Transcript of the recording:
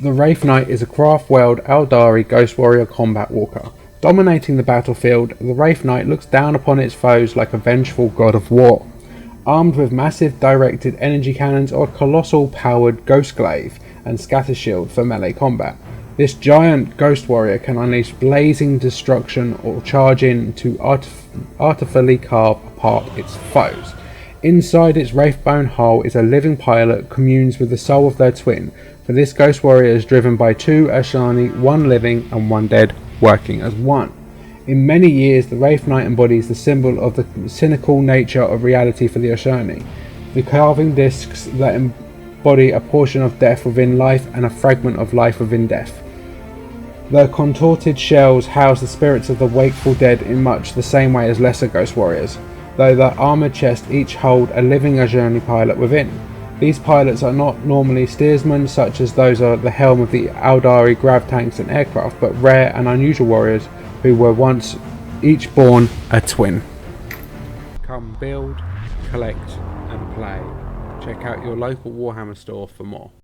The Wraithknight is a craft-weld Aeldari Ghost Warrior combat walker. Dominating the battlefield, the Wraithknight looks down upon its foes like a vengeful god of war. Armed with massive directed energy cannons or a colossal powered Ghost Glaive and Scatter Shield for melee combat, this giant Ghost Warrior can unleash blazing destruction or charge in to artfully carve apart its foes. Inside its Wraithbone hull is a living pilot that communes with the soul of their twin, for this Ghost Warrior is driven by two Ashani, one living and one dead, working as one. In many years, the Wraithknight embodies the symbol of the cynical nature of reality for the Ashani, the carving discs that embody a portion of death within life and a fragment of life within death. The contorted shells house the spirits of the wakeful dead in much the same way as lesser Ghost Warriors, though their armoured chests each hold a living Ashani pilot within. These pilots are not normally steersmen such as those at the helm of the Aeldari grav tanks and aircraft, but rare and unusual warriors who were once each born a twin. Come build, collect and play. Check out your local Warhammer store for more.